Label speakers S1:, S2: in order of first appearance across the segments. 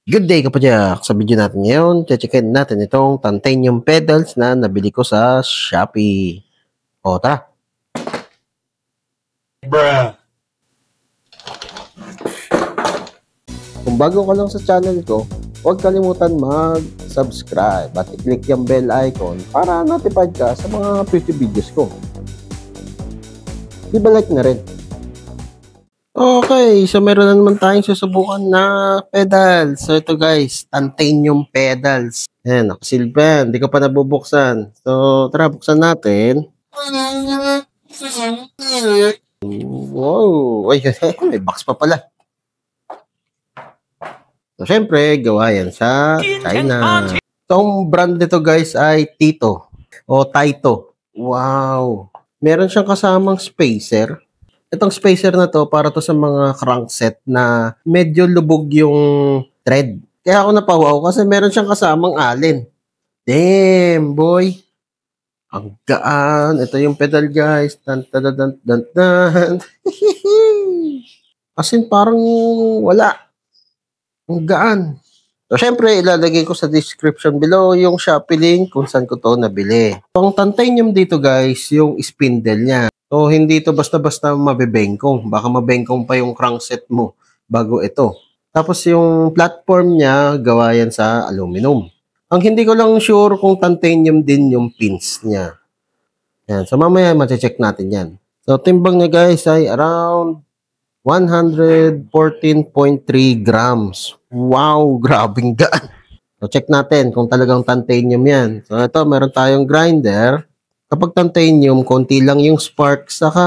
S1: Good day kapadyak! Sa video natin ngayon, checkin natin itong titanium pedals na nabili ko sa Shopee. O tara! Bruh! Kung bago ka lang sa channel ko, huwag kalimutan mag-subscribe at i-click yung bell icon para notified ka sa mga future videos ko. Like na rin. Okay, so meron na naman tayong susubukan na pedals. So ito guys, titanium pedals. Ayan, nakasilban, hindi ko pa nabubuksan. So tara, buksan natin. Wow, ay, may box pa pala. So syempre, gawa yan sa China. Itong brand nito guys ay Tito o Taito. Wow, meron siyang kasamang spacer. Itong spacer na to para to sa mga crankset na medyo lubog yung thread. Kaya ako napawaw kasi meron siyang kasamang allen. Damn, boy. Ang gaan. Ito yung pedal, guys. Dan, dan, dan, dan, dan. As in, parang wala. Ang gaan. So, syempre, ilalagay ko sa description below yung Shopee link kung saan ko to nabili. Itong titanium dito, guys, yung spindle niya. So, hindi ito basta-basta mabibengkong. Baka mabengkong pa yung crankset mo bago ito. Tapos, yung platform niya, gawa yan sa aluminum. Ang hindi ko lang sure kung titanium din yung pins niya. Yan. So, mamaya ma-check natin yan. So, timbang niya guys ay around 114.3 grams. Wow! Grabing gaan. So, check natin kung talagang titanium yan. So, ito, meron tayong grinder. Kapag titanium, konti lang yung spark, saka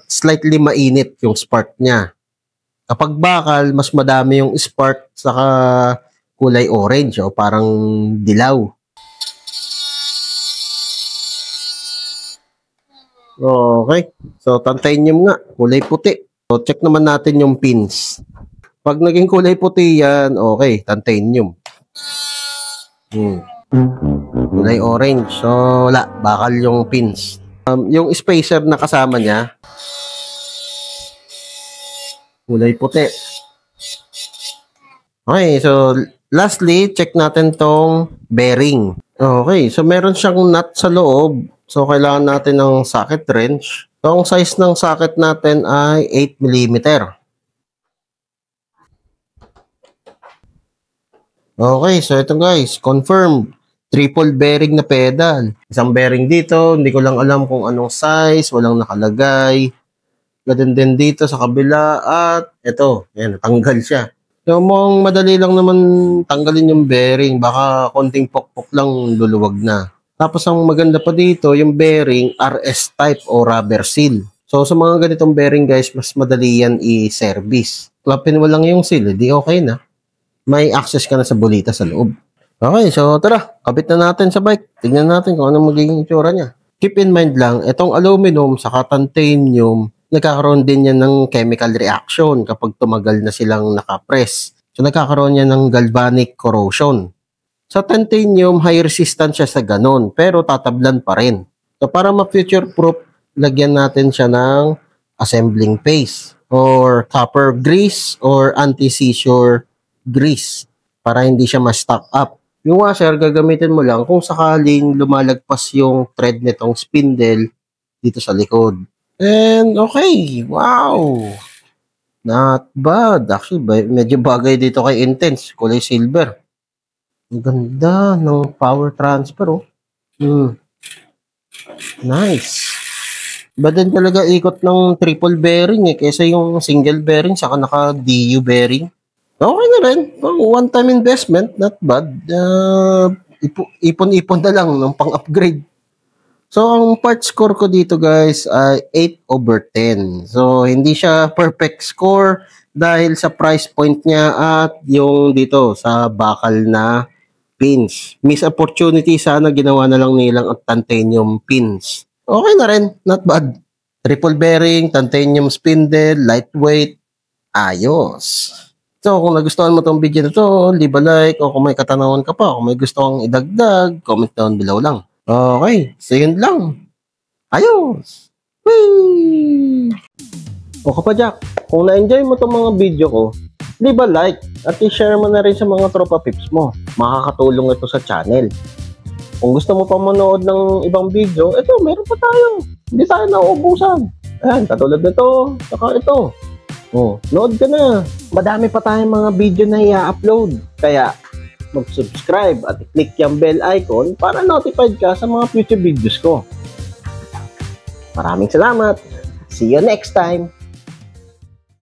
S1: slightly mainit yung spark niya. Kapag bakal, mas madami yung spark, saka kulay orange o parang dilaw. Okay. So, titanium nga, kulay puti. So, check naman natin yung pins. Pag naging kulay puti yan, okay, titanium. Kulay orange. So, wala. Bakal yung pins. Yung spacer na kasama niya, kulay puti. Okay, so, lastly, check natin tong bearing. Okay, so meron siyang nut sa loob. So, kailangan natin ng socket wrench. So, ang size ng socket natin ay 8mm. Okay, so ito guys, confirm. Triple bearing na pedal. Isang bearing dito, hindi ko lang alam kung anong size, walang nakalagay. Ganun din dito sa kabila at ito, yan, natanggal siya. So, mukhang madali lang naman tanggalin yung bearing, baka konting pokpok lang luluwag na. Tapos ang maganda pa dito, yung bearing RS type o rubber seal. So, sa mga ganitong bearing guys, mas madali yan i-service. Klapin mo lang yung seal, di okay na. May access ka na sa bulita sa loob. Okay, so tara, kabit na natin sa bike. Tingnan natin kung anong magiging itsura niya. Keep in mind lang, itong aluminum sa titanium, nagkakaroon din yan ng chemical reaction kapag tumagal na silang nakapress. So nagkakaroon yan ng galvanic corrosion. Sa titanium, high resistance siya sa ganon, pero tatablan pa rin. So para ma-future proof, lagyan natin siya ng assembling paste or copper grease or anti-seizure grease para hindi siya ma-stock up. Yung washer, gagamitin mo lang kung sakaling lumalagpas yung thread nitong spindle dito sa likod. And okay, wow! Not bad. Actually, medyo bagay dito kay Intense. Kulay silver. Ang ganda ng power transfer, oh. Nice. Iba din talaga ikot ng triple bearing kaysa yung single bearing saka naka-DU bearing. Okay na rin. One-time investment, not bad. Ipon-ipon na lang ng pang-upgrade. So, ang part score ko dito guys ay 8/10. So, hindi siya perfect score dahil sa price point niya at yung dito sa bakal na pins. Miss opportunity, sana ginawa na lang nilang at titanium pins. Okay na rin, not bad. Triple bearing, titanium spindle, lightweight, ayos. So, kung nagustuhan mo tong video na to, leave a like, o kung may katanungan ka pa, kung may gusto kang idagdag, comment down below lang. Okay, so yun lang. Ayos! Whee! O kapadyak, kung na-enjoy mo tong mga video ko, leave a like, at i-share mo na rin sa mga tropa pips mo. Makakatulong ito sa channel. Kung gusto mo pa manood ng ibang video, ito, meron pa tayo. Hindi tayo nauubusan. Ayan, katulad nito, saka ito. Nood ka na. Madami pa tayong mga video na i-upload. Kaya, mag-subscribe at i-click yung bell icon para notified ka sa mga future videos ko. Maraming salamat. See you next time.